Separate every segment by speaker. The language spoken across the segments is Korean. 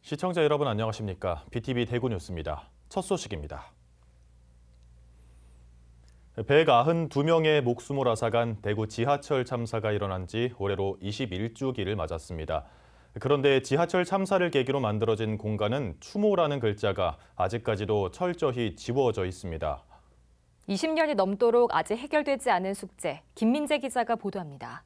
Speaker 1: 시청자 여러분 안녕하십니까? BTV 대구 뉴스입니다. 첫 소식입니다. 192명의 목숨을 앗아간 대구 지하철 참사가 일어난 지 올해로 21주기를 맞았습니다. 그런데 지하철 참사를 계기로 만들어진 공간은 추모라는 글자가 아직까지도 철저히 지워져 있습니다.
Speaker 2: 20년이 넘도록 아직 해결되지 않은 숙제, 김민재 기자가 보도합니다.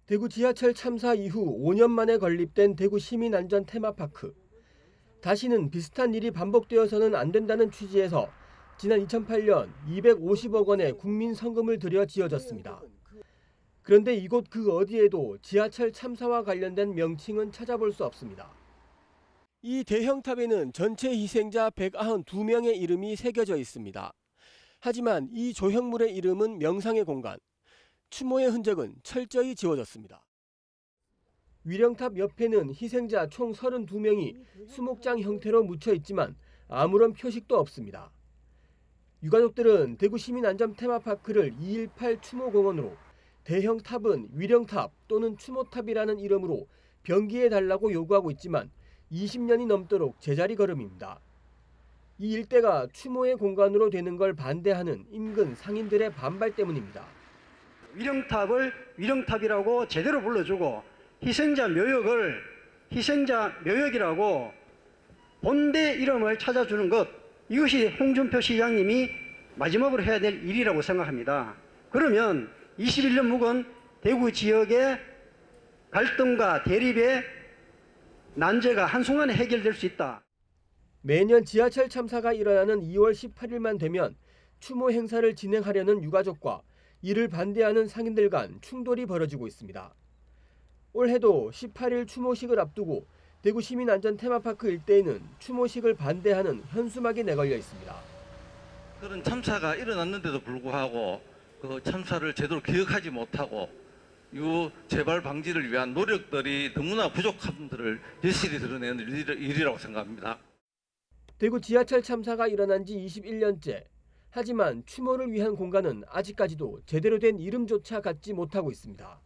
Speaker 3: 대구 지하철 참사 이후 5년 만에 건립된 대구 시민안전 테마파크. 다시는 비슷한 일이 반복되어서는 안 된다는 취지에서 지난 2008년 250억 원의 국민 성금을 들여 지어졌습니다. 그런데 이곳 그 어디에도 지하철 참사와 관련된 명칭은 찾아볼 수 없습니다. 이 대형 탑에는 전체 희생자 192명의 이름이 새겨져 있습니다. 하지만 이 조형물의 이름은 명상의 공간. 추모의 흔적은 철저히 지워졌습니다. 위령탑 옆에는 희생자 총 32명이 수목장 형태로 묻혀 있지만 아무런 표식도 없습니다. 유가족들은 대구 시민안전 테마파크를 2.18 추모공원으로, 대형 탑은 위령탑 또는 추모탑이라는 이름으로 변기해달라고 요구하고 있지만 20년이 넘도록 제자리 걸음입니다. 이 일대가 추모의 공간으로 되는 걸 반대하는 인근 상인들의 반발 때문입니다.
Speaker 4: 위령탑을 위령탑이라고 제대로 불러주고 희생자 묘역을 희생자 묘역이라고 본대 이름을 찾아주는 것, 이것이 홍준표 시장님이 마지막으로 해야 될 일이라고 생각합니다. 그러면 21년 묵은 대구 지역의 갈등과 대립의 난제가 한순간에 해결될 수 있다.
Speaker 3: 매년 지하철 참사가 일어나는 2월 18일만 되면 추모 행사를 진행하려는 유가족과 이를 반대하는 상인들 간 충돌이 벌어지고 있습니다. 올해도 18일 추모식을 앞두고 대구 시민안전 테마파크 일대에는 추모식을 반대하는 현수막이 내걸려 있습니다.
Speaker 5: 그런 참사가 일어났는데도 불구하고 그 참사를 제대로 기억하지 못하고 이 재발 방지를 위한 노력들이 너무나 부족함들을 여실히 드러내는 일이라고 생각합니다.
Speaker 3: 대구 지하철 참사가 일어난 지 21년째. 하지만 추모를 위한 공간은 아직까지도 제대로 된 이름조차 갖지 못하고 있습니다.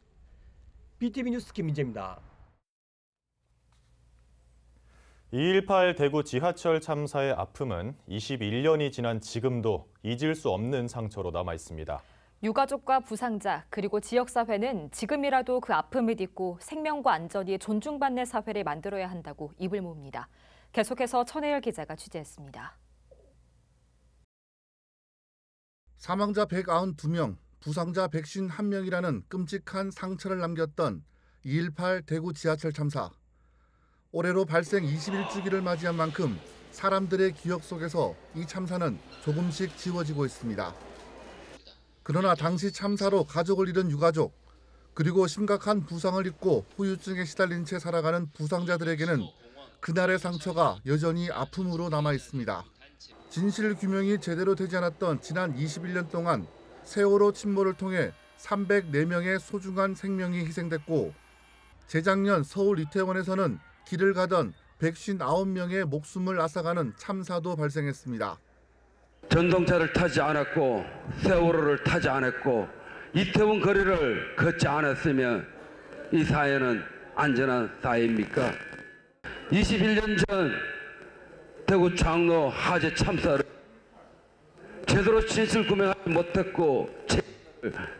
Speaker 3: BTV 뉴스 김민재입니다.
Speaker 1: 2.18 대구 지하철 참사의 아픔은 21년이 지난 지금도 잊을 수 없는 상처로 남아 있습니다.
Speaker 2: 유가족과 부상자 그리고 지역사회는 지금이라도 그 아픔을 딛고 생명과 안전이 존중받는 사회를 만들어야 한다고 입을 모읍니다. 계속해서 천혜열 기자가 취재했습니다.
Speaker 6: 사망자 192명, 부상자 151명이라는 끔찍한 상처를 남겼던 2.18 대구 지하철 참사. 올해로 발생 21주기를 맞이한 만큼 사람들의 기억 속에서 이 참사는 조금씩 지워지고 있습니다. 그러나 당시 참사로 가족을 잃은 유가족, 그리고 심각한 부상을 입고 후유증에 시달린 채 살아가는 부상자들에게는 그날의 상처가 여전히 아픔으로 남아 있습니다. 진실 규명이 제대로 되지 않았던 지난 21년 동안 세월호 침몰을 통해 304명의 소중한 생명이 희생됐고, 재작년 서울 이태원에서는 길을 가던 159명의 목숨을 앗아가는 참사도 발생했습니다.
Speaker 7: 전동차를 타지 않았고 세월호를 타지 않았고 이태원 거리를 걷지 않았으면 이 사회는 안전한 사회입니까? 21년 전 대구 창로 화재 참사를 제대로 진실 규명하지 못했고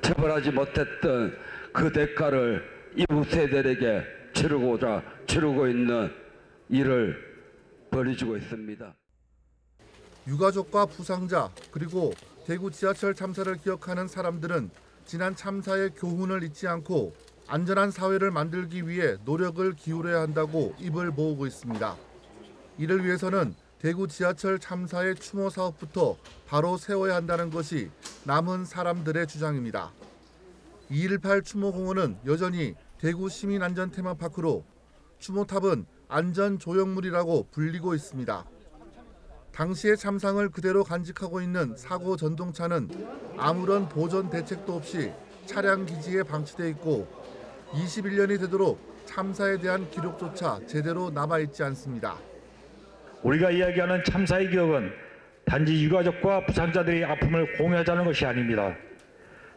Speaker 7: 처벌하지 못했던 그 대가를 이후 세대에게 치르고 있는 일을 벌이고 있습니다.
Speaker 6: 유가족과 부상자 그리고 대구 지하철 참사를 기억하는 사람들은 지난 참사의 교훈을 잊지 않고 안전한 사회를 만들기 위해 노력을 기울여야 한다고 입을 모으고 있습니다. 이를 위해서는 대구 지하철 참사의 추모 사업부터 바로 세워야 한다는 것이 남은 사람들의 주장입니다. 2.18 추모공원은 여전히 대구 시민안전 테마파크로 추모탑은 안전조형물이라고 불리고 있습니다. 당시의 참상을 그대로 간직하고 있는 사고 전동차는 아무런 보존 대책도 없이 차량 기지에 방치돼 있고 21년이 되도록 참사에 대한 기록조차 제대로 남아있지 않습니다.
Speaker 8: 우리가 이야기하는 참사의 기억은 단지 유가족과 부상자들의 아픔을 공유하자는 것이 아닙니다.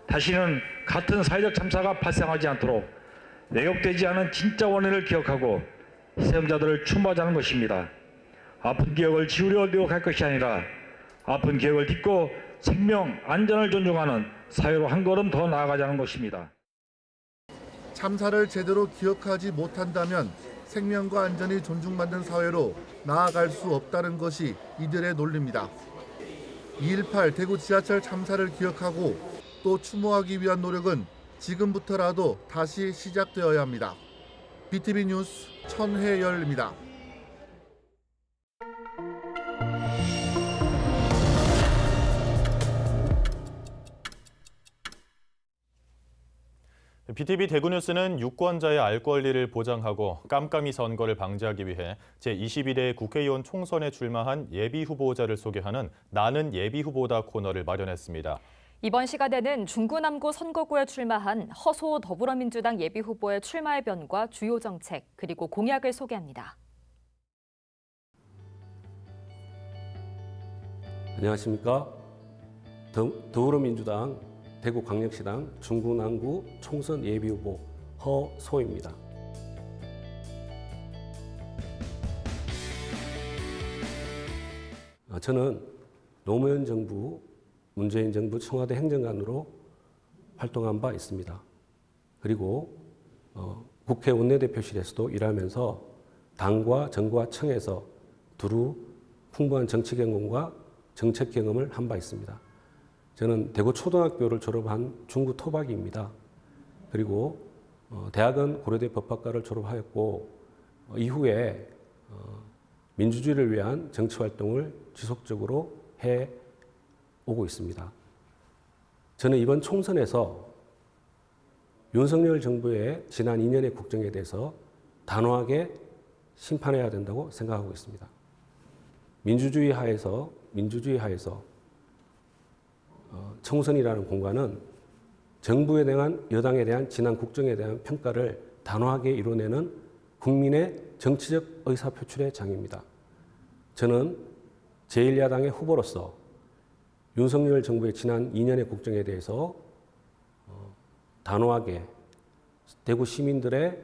Speaker 8: 다시는 같은 사회적 참사가 발생하지 않도록 왜곡되지 않은 진짜 원인을 기억하고 희생자들을 추모하자는 것입니다. 아픈 기억을 지우려 노력할 것이 아니라 아픈 기억을 딛고 생명, 안전을 존중하는 사회로 한 걸음 더 나아가자는 것입니다.
Speaker 6: 참사를 제대로 기억하지 못한다면 생명과 안전이 존중받는 사회로 나아갈 수 없다는 것이 이들의 논리입니다. 2.18 대구 지하철 참사를 기억하고 또 추모하기 위한 노력은 지금부터라도 다시 시작되어야 합니다. BTV 뉴스 천혜열입니다.
Speaker 1: BTV 대구뉴스는 유권자의 알 권리를 보장하고 깜깜이 선거를 방지하기 위해 제21회 국회의원 총선에 출마한 예비후보자를 소개하는 나는 예비후보다 코너를 마련했습니다.
Speaker 2: 이번 시간에는 중구남구 선거구에 출마한 허소 더불어민주당 예비후보의 출마의 변과 주요 정책, 그리고 공약을 소개합니다.
Speaker 9: 안녕하십니까. 더불어민주당 대구광역시당 중구남구 총선 예비후보 허소입니다. 저는 노무현 정부, 문재인 정부 청와대 행정관으로 활동한 바 있습니다. 그리고 국회 원내대표실에서도 일하면서 당과 정과 청에서 두루 풍부한 정치 경험과 정책 경험을 한 바 있습니다. 저는 대구 초등학교를 졸업한 중구 토박이입니다. 그리고 대학은 고려대 법학과를 졸업하였고 이후에 민주주의를 위한 정치 활동을 지속적으로 해오고 있습니다. 저는 이번 총선에서 윤석열 정부의 지난 2년의 국정에 대해서 단호하게 심판해야 된다고 생각하고 있습니다. 민주주의 하에서 총선이라는 공간은 정부에 대한 여당에 대한 지난 국정에 대한 평가를 단호하게 이뤄내는 국민의 정치적 의사표출의 장입니다. 저는 제1야당의 후보로서 윤석열 정부의 지난 2년의 국정에 대해서 단호하게 대구 시민들의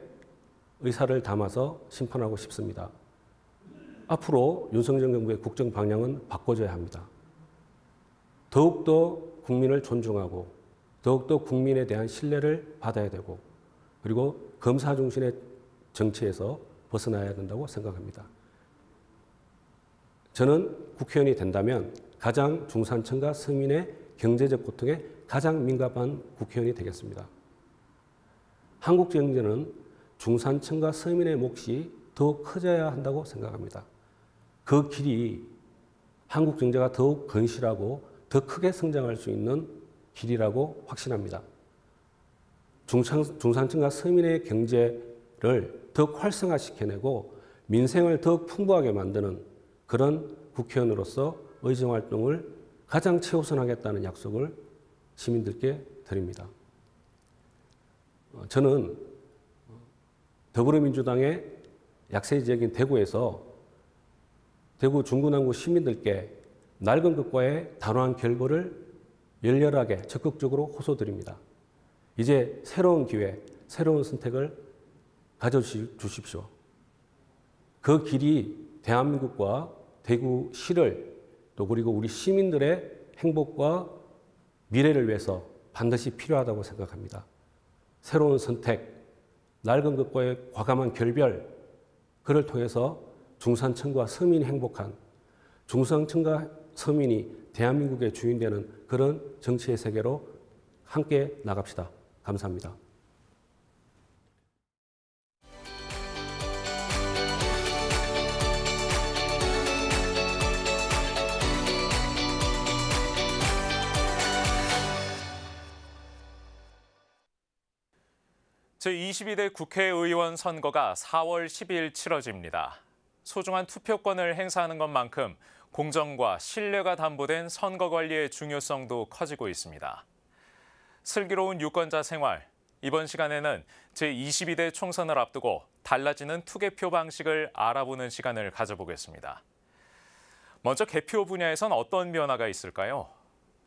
Speaker 9: 의사를 담아서 심판하고 싶습니다. 앞으로 윤석열 정부의 국정 방향은 바꿔줘야 합니다. 더욱더 국민을 존중하고 더욱더 국민에 대한 신뢰를 받아야 되고 그리고 검사 중심의 정치에서 벗어나야 된다고 생각합니다. 저는 국회의원이 된다면 가장 중산층과 서민의 경제적 고통에 가장 민감한 국회의원이 되겠습니다. 한국 경제는 중산층과 서민의 몫이 더욱 커져야 한다고 생각합니다. 그 길이 한국 경제가 더욱 건실하고 더 크게 성장할 수 있는 길이라고 확신합니다. 중산층과 서민의 경제를 더욱 활성화시켜내고 민생을 더욱 풍부하게 만드는 그런 국회의원으로서 의정활동을 가장 최우선하겠다는 약속을 시민들께 드립니다. 저는 더불어민주당의 약세 지역인 대구에서 대구 중구남구 시민들께 낡은 것과의 단호한 결벌을 열렬하게 적극적으로 호소드립니다. 이제 새로운 기회, 새로운 선택을 가져주십시오. 그 길이 대한민국과 대구시를 또 그리고 우리 시민들의 행복과 미래를 위해서 반드시 필요하다고 생각합니다. 새로운 선택, 낡은 것과의 과감한 결별, 그를 통해서 중산층과 서민이 행복한 중산층과 서민이 대한민국의 주인 되는 그런 정치의 세계로 함께 나갑시다. 감사합니다.
Speaker 10: 제22대 국회의원 선거가 4월 10일 치러집니다. 소중한 투표권을 행사하는 것만큼 공정과 신뢰가 담보된 선거 관리의 중요성도 커지고 있습니다. 슬기로운 유권자 생활, 이번 시간에는 제22대 총선을 앞두고 달라지는 투개표 방식을 알아보는 시간을 가져보겠습니다. 먼저 개표 분야에선 어떤 변화가 있을까요?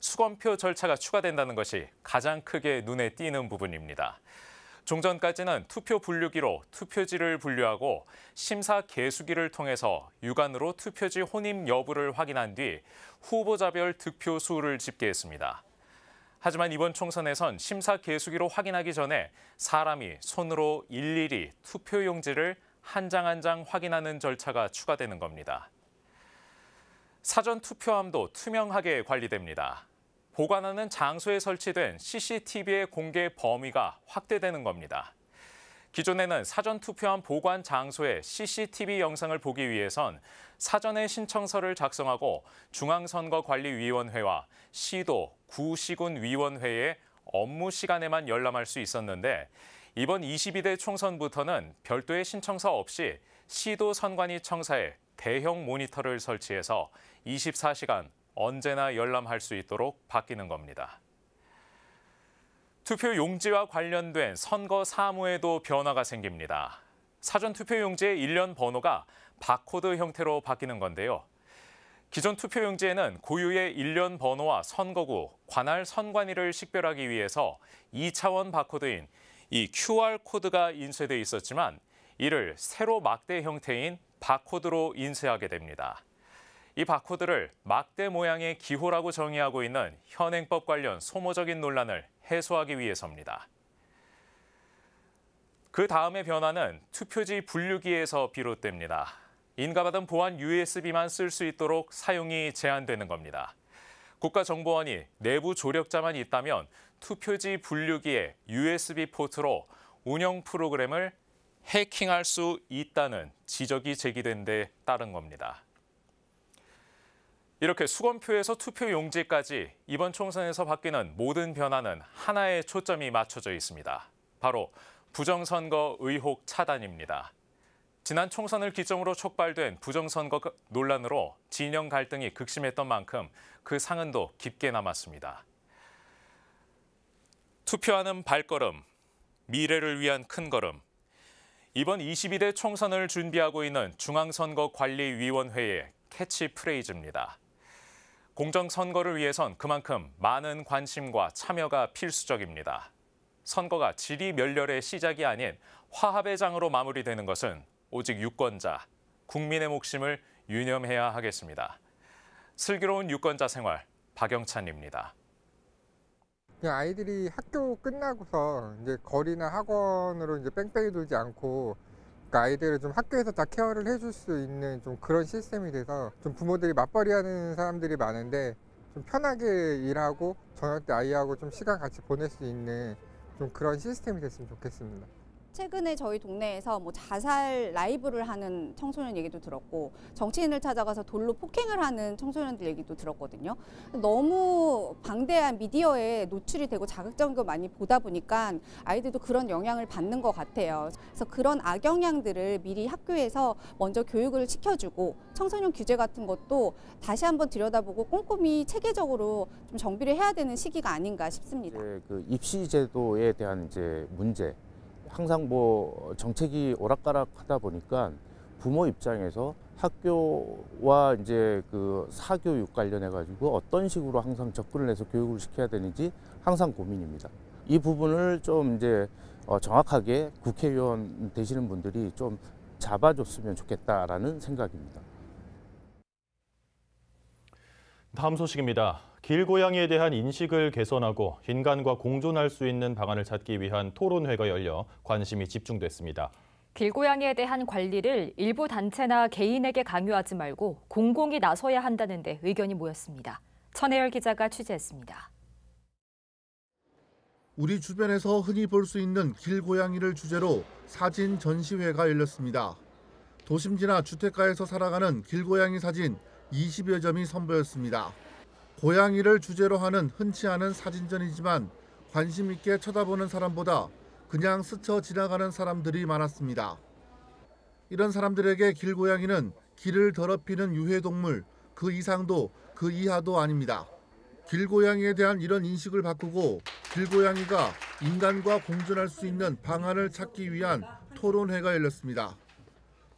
Speaker 10: 수검표 절차가 추가된다는 것이 가장 크게 눈에 띄는 부분입니다. 종전까지는 투표 분류기로 투표지를 분류하고 심사 개수기를 통해서 육안으로 투표지 혼입 여부를 확인한 뒤 후보자별 득표 수를 집계했습니다. 하지만 이번 총선에선 심사 개수기로 확인하기 전에 사람이 손으로 일일이 투표용지를 한 장 한 장 확인하는 절차가 추가되는 겁니다. 사전 투표함도 투명하게 관리됩니다. 보관하는 장소에 설치된 CCTV의 공개 범위가 확대되는 겁니다. 기존에는 사전 투표함 보관 장소의 CCTV 영상을 보기 위해선 사전에 신청서를 작성하고 중앙선거관리위원회와 시도, 구시군위원회의 업무 시간에만 열람할 수 있었는데 이번 22대 총선부터는 별도의 신청서 없이 시도 선관위 청사에 대형 모니터를 설치해서 24시간 언제나 열람할 수 있도록 바뀌는 겁니다. 투표 용지와 관련된 선거 사무에도 변화가 생깁니다. 사전 투표 용지의 일련 번호가 바코드 형태로 바뀌는 건데요. 기존 투표 용지에는 고유의 일련 번호와 선거구, 관할 선관위를 식별하기 위해서 2차원 바코드인 이 QR코드가 인쇄돼 있었지만 이를 세로 막대 형태인 바코드로 인쇄하게 됩니다. 이 바코드를 막대 모양의 기호라고 정의하고 있는 현행법 관련 소모적인 논란을 해소하기 위해서입니다. 그 다음의 변화는 투표지 분류기에서 비롯됩니다. 인가받은 보안 USB만 쓸 수 있도록 사용이 제한되는 겁니다. 국가정보원이 내부 조력자만 있다면 투표지 분류기에 USB 포트로 운영 프로그램을 해킹할 수 있다는 지적이 제기된 데 따른 겁니다. 이렇게 수검표에서 투표 용지까지 이번 총선에서 바뀌는 모든 변화는 하나에 초점이 맞춰져 있습니다. 바로 부정선거 의혹 차단입니다. 지난 총선을 기점으로 촉발된 부정선거 논란으로 진영 갈등이 극심했던 만큼 그 상흔도 깊게 남았습니다. 투표하는 발걸음, 미래를 위한 큰 걸음. 이번 22대 총선을 준비하고 있는 중앙선거관리위원회의 캐치프레이즈입니다. 공정선거를 위해선 그만큼 많은 관심과 참여가 필수적입니다. 선거가 지리멸렬의 시작이 아닌 화합의 장으로 마무리되는 것은 오직 유권자, 국민의 몫임을 유념해야 하겠습니다. 슬기로운 유권자 생활, 박영찬입니다.
Speaker 11: 아이들이 학교 끝나고서 이제 거리나 학원으로 이제 뺑뺑이 돌지 않고 아이들을 좀 학교에서 다 케어를 해줄 수 있는 좀 그런 시스템이 돼서 좀 부모들이 맞벌이하는 사람들이 많은데 좀 편하게 일하고 저녁 때 아이하고 좀 시간 같이 보낼 수 있는 좀 그런 시스템이 됐으면 좋겠습니다.
Speaker 12: 최근에 저희 동네에서 뭐 자살 라이브를 하는 청소년 얘기도 들었고 정치인을 찾아가서 돌로 폭행을 하는 청소년들 얘기도 들었거든요. 너무 방대한 미디어에 노출이 되고 자극적인 걸 많이 보다 보니까 아이들도 그런 영향을 받는 것 같아요. 그래서 그런 악영향들을 미리 학교에서 먼저 교육을 시켜주고 청소년 규제 같은 것도 다시 한번 들여다보고 꼼꼼히 체계적으로 좀 정비를 해야 되는 시기가 아닌가 싶습니다.
Speaker 13: 그 입시 제도에 대한 이제 문제. 항상 뭐 정책이 오락가락하다 보니까 부모 입장에서 학교와 이제 그 사교육 관련해 가지고 어떤 식으로 항상 접근을 해서 교육을 시켜야 되는지 항상 고민입니다. 이 부분을 좀 이제 정확하게 국회의원 되시는 분들이 좀 잡아줬으면 좋겠다라는 생각입니다.
Speaker 1: 다음 소식입니다. 길고양이에 대한 인식을 개선하고 인간과 공존할 수 있는 방안을 찾기 위한 토론회가 열려 관심이 집중됐습니다.
Speaker 2: 길고양이에 대한 관리를 일부 단체나 개인에게 강요하지 말고 공공이 나서야 한다는 데 의견이 모였습니다. 천혜열 기자가 취재했습니다.
Speaker 6: 우리 주변에서 흔히 볼 수 있는 길고양이를 주제로 사진 전시회가 열렸습니다. 도심지나 주택가에서 살아가는 길고양이 사진 20여 점이 선보였습니다. 고양이를 주제로 하는 흔치 않은 사진전이지만 관심 있게 쳐다보는 사람보다 그냥 스쳐 지나가는 사람들이 많았습니다. 이런 사람들에게 길고양이는 길을 더럽히는 유해동물, 그 이상도 그 이하도 아닙니다. 길고양이에 대한 이런 인식을 바꾸고 길고양이가 인간과 공존할 수 있는 방안을 찾기 위한 토론회가 열렸습니다.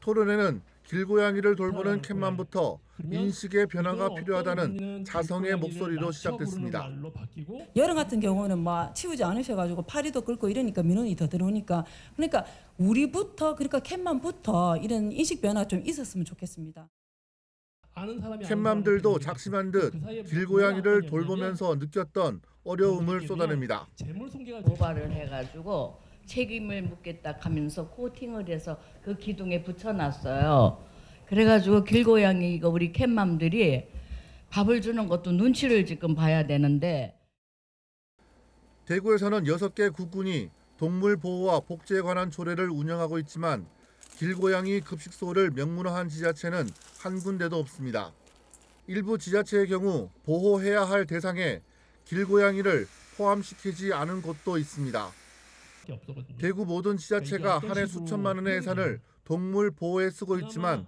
Speaker 6: 토론회는 길고양이를 돌보는 캣맘부터 인식의 변화가 필요하다는 자성의 목소리로 시작됐습니다.
Speaker 14: 여름 같은 경우는 막 치우지 않으셔가지고 파리도 끓고 이러니까 민원이 더 들어오니까 그러니까 우리부터 그러니까 캣맘부터 이런 인식 변화 좀 있었으면 좋겠습니다.
Speaker 6: 캣맘들도 작심한 듯 길고양이를 돌보면서 느꼈던 어려움을 쏟아냅니다.
Speaker 15: 모발을 해가지고 책임을 묻겠다 하면서 코팅을 해서 그 기둥에 붙여놨어요. 그래가지고 길고양이 우리 캣맘들이 밥을 주는 것도 눈치를 지금 봐야 되는데.
Speaker 6: 대구에서는 6개 국군이 동물 보호와 복지에 관한 조례를 운영하고 있지만 길고양이 급식소를 명문화한 지자체는 한 군데도 없습니다. 일부 지자체의 경우 보호해야 할 대상에 길고양이를 포함시키지 않은 곳도 있습니다. 대구 모든 지자체가 한 해 수천만 원의 예산을 동물 보호에 쓰고 있지만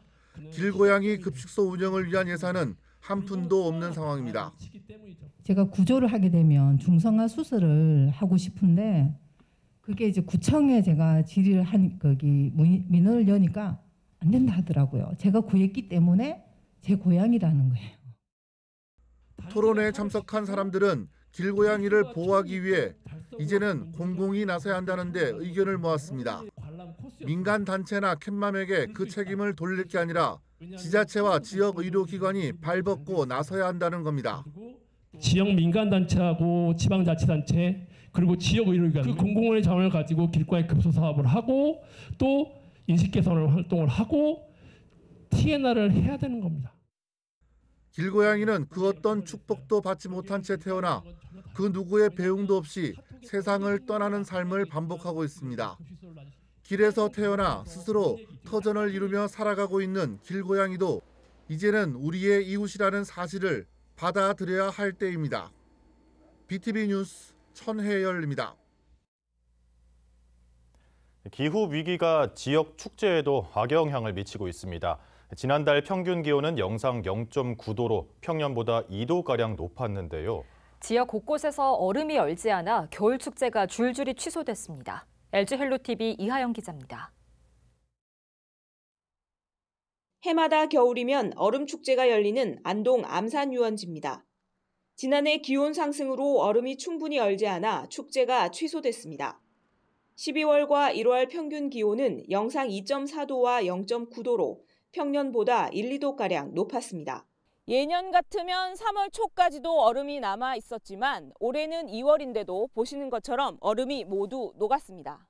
Speaker 6: 길고양이 급식소 운영을 위한 예산은 한 푼도 없는 상황입니다.
Speaker 16: 제가 구조를 하게 되면 중성화 수술을 하고 싶은데 그게 이제 구청에 제가 질의를 한 거기 민원을 여니까 안 된다 하더라고요. 제가 구했기 때문에 제 고향이라는 거예요.
Speaker 6: 토론회에 참석한 사람들은 길고양이를 보호하기 위해 이제는 공공이 나서야 한다는데 의견을 모았습니다. 민간 단체나 캣맘에게 그 책임을 돌릴 게 아니라 지자체와 지역 의료기관이 발벗고 나서야 한다는 겁니다.
Speaker 17: 지역 민간단체하고 지방자치단체 그리고 지역 의료기관 그 공공의 자원을 가지고 길고양이 급소 사업을 하고 또 인식 개선 활동을 하고 TNR을 해야 되는 겁니다.
Speaker 6: 길고양이는 그 어떤 축복도 받지 못한 채 태어나 그 누구의 배웅도 없이 세상을 떠나는 삶을 반복하고 있습니다. 길에서 태어나 스스로 터전을 이루며 살아가고 있는 길고양이도 이제는 우리의 이웃이라는 사실을 받아들여야 할 때입니다. BTV 뉴스 천혜열입니다.
Speaker 1: 기후 위기가 지역 축제에도 악영향을 미치고 있습니다. 지난달 평균 기온은 영상 0.9도로 평년보다 2도가량 높았는데요.
Speaker 2: 지역 곳곳에서 얼음이 얼지 않아 겨울 축제가 줄줄이 취소됐습니다. LG 헬로TV 이하영 기자입니다.
Speaker 18: 해마다 겨울이면 얼음 축제가 열리는 안동 암산유원지입니다. 지난해 기온 상승으로 얼음이 충분히 얼지 않아 축제가 취소됐습니다. 12월과 1월 평균 기온은 영상 2.4도와 0.9도로 평년보다 1, 2도가량 높았습니다.
Speaker 19: 예년 같으면 3월 초까지도 얼음이 남아 있었지만 올해는 2월인데도 보시는 것처럼 얼음이 모두 녹았습니다.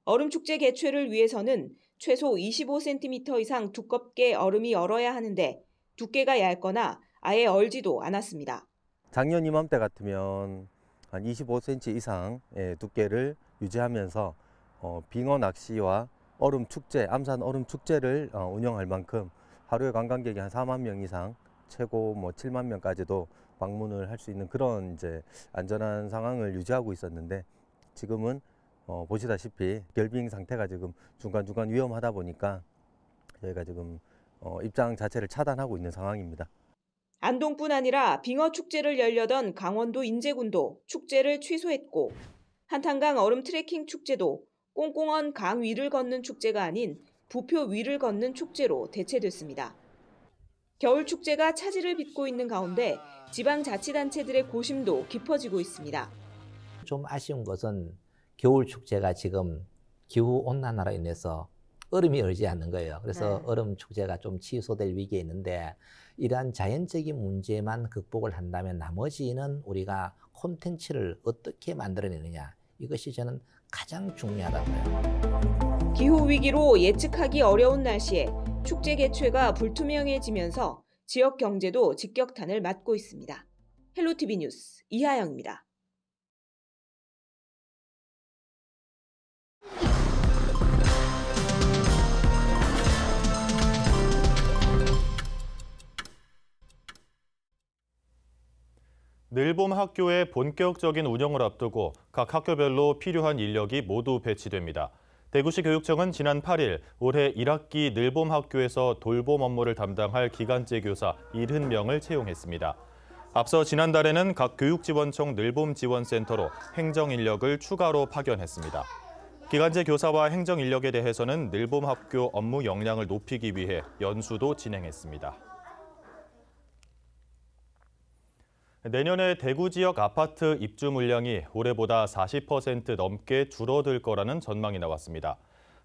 Speaker 18: 얼음축제 개최를 위해서는 최소 25cm 이상 두껍게 얼음이 얼어야 하는데 두께가 얇거나 아예 얼지도 않았습니다.
Speaker 20: 작년 이맘때 같으면 한 25cm 이상의 두께를 유지하면서 빙어 낚시와 얼음 축제, 암산 얼음 축제를 운영할 만큼 하루에 관광객이 한 4만 명 이상, 최고 7만 명까지도 방문을 할 수 있는 그런 이제 안전한 상황을 유지하고 있었는데 지금은 보시다시피 결빙 상태가 지금 중간중간 위험하다 보니까 저희가 지금 입장 자체를 차단하고 있는 상황입니다.
Speaker 18: 안동뿐 아니라 빙어 축제를 열려던 강원도 인제군도 축제를 취소했고 한탄강 얼음 트레킹 축제도 꽁꽁언 강 위를 걷는 축제가 아닌 부표 위를 걷는 축제로 대체됐습니다. 겨울 축제가 차질을 빚고 있는 가운데 지방자치단체들의 고심도 깊어지고 있습니다.
Speaker 21: 좀 아쉬운 것은 겨울 축제가 지금 기후 온난화로 인해서 얼음이 얼지 않는 거예요. 그래서 얼음 축제가 좀 취소될 위기에 있는데 이러한 자연적인 문제만 극복을 한다면 나머지는 우리가 콘텐츠를 어떻게 만들어내느냐 이것이 저는 가장 중요하다고 봐요.
Speaker 18: 기후 위기로 예측하기 어려운 날씨에 축제 개최가 불투명해지면서 지역 경제도 직격탄을 맞고 있습니다. 헬로티비 뉴스 이하영입니다.
Speaker 1: 늘봄 학교의 본격적인 운영을 앞두고 각 학교별로 필요한 인력이 모두 배치됩니다. 대구시 교육청은 지난 8일 올해 1학기 늘봄 학교에서 돌봄 업무를 담당할 기간제 교사 70명을 채용했습니다. 앞서 지난달에는 각 교육지원청 늘봄 지원센터로 행정 인력을 추가로 파견했습니다. 기간제 교사와 행정 인력에 대해서는 늘봄 학교 업무 역량을 높이기 위해 연수도 진행했습니다. 내년에 대구 지역 아파트 입주 물량이 올해보다 40% 넘게 줄어들 거라는 전망이 나왔습니다.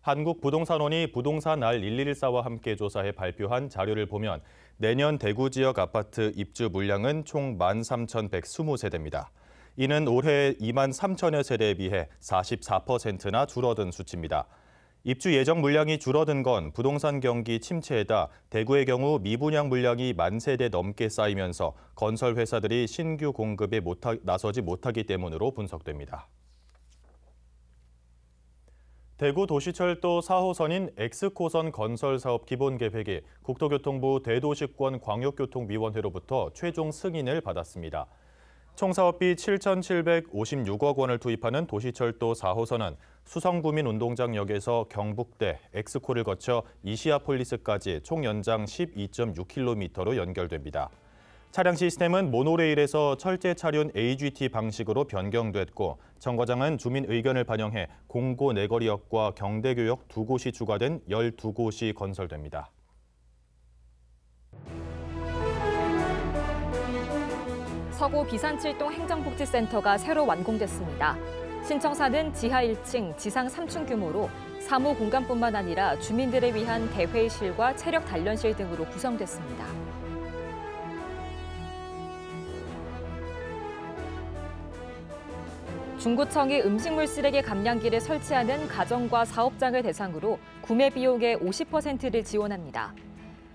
Speaker 1: 한국부동산원이 부동산 R114와 함께 조사해 발표한 자료를 보면 내년 대구 지역 아파트 입주 물량은 총 13,120세대입니다. 이는 올해 23,000여 세대에 비해 44%나 줄어든 수치입니다. 입주 예정 물량이 줄어든 건 부동산 경기 침체에다 대구의 경우 미분양 물량이 10,000세대 넘게 쌓이면서 건설 회사들이 신규 공급에 나서지 못하기 때문으로 분석됩니다. 대구 도시철도 4호선인 X코선 건설 사업 기본 계획이 국토교통부 대도시권 광역교통위원회로부터 최종 승인을 받았습니다. 총 사업비 7,756억 원을 투입하는 도시철도 4호선은 수성구민운동장역에서 경북대, 엑스코를 거쳐 이시아폴리스까지 총 연장 12.6km로 연결됩니다. 차량 시스템은 모노레일에서 철제 차륜 AGT 방식으로 변경됐고 정거장은 주민 의견을 반영해 공고 내거리역과 경대교역 두 곳이 추가된 12곳이 건설됩니다.
Speaker 2: 서구 비산칠동 행정복지센터가 새로 완공됐습니다. 신청사는 지하 1층, 지상 3층 규모로 사무 공간뿐만 아니라 주민들을 위한 대회의실과 체력 단련실 등으로 구성됐습니다. 중구청이 음식물 쓰레기 감량기를 설치하는 가정과 사업장을 대상으로 구매 비용의 50%를 지원합니다.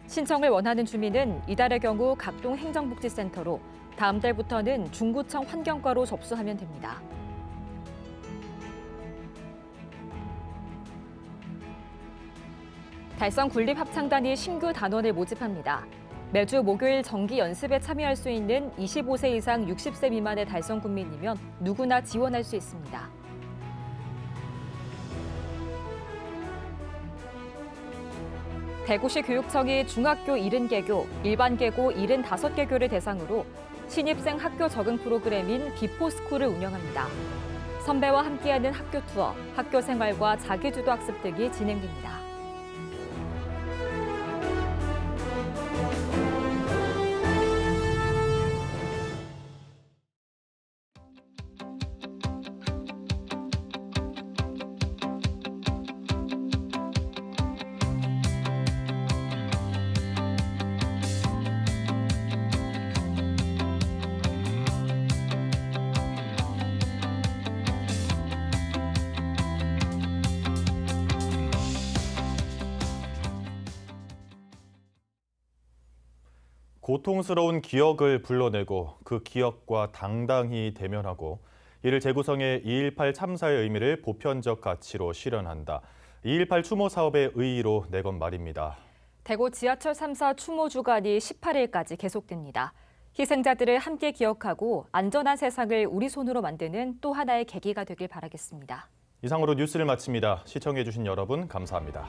Speaker 2: 신청을 원하는 주민은 이달의 경우 각동 행정복지센터로, 다음 달부터는 중구청 환경과로 접수하면 됩니다. 달성 군립합창단이 신규 단원을 모집합니다. 매주 목요일 정기 연습에 참여할 수 있는 25세 이상 60세 미만의 달성 군민이면 누구나 지원할 수 있습니다. 대구시 교육청이 중학교 70개교, 일반계고 75개교를 대상으로 신입생 학교 적응 프로그램인 비포스쿨을 운영합니다. 선배와 함께하는 학교 투어, 학교 생활과 자기주도 학습 등이 진행됩니다.
Speaker 1: 고통스러운 기억을 불러내고 그 기억과 당당히 대면하고 이를 재구성해 2.18 참사의 의미를 보편적 가치로 실현한다. 2.18 추모 사업의 의의로 내건 말입니다.
Speaker 2: 대구 지하철 3사 추모 주간이 18일까지 계속됩니다. 희생자들을 함께 기억하고 안전한 세상을 우리 손으로 만드는 또 하나의 계기가 되길 바라겠습니다.
Speaker 1: 이상으로 뉴스를 마칩니다. 시청해주신 여러분 감사합니다.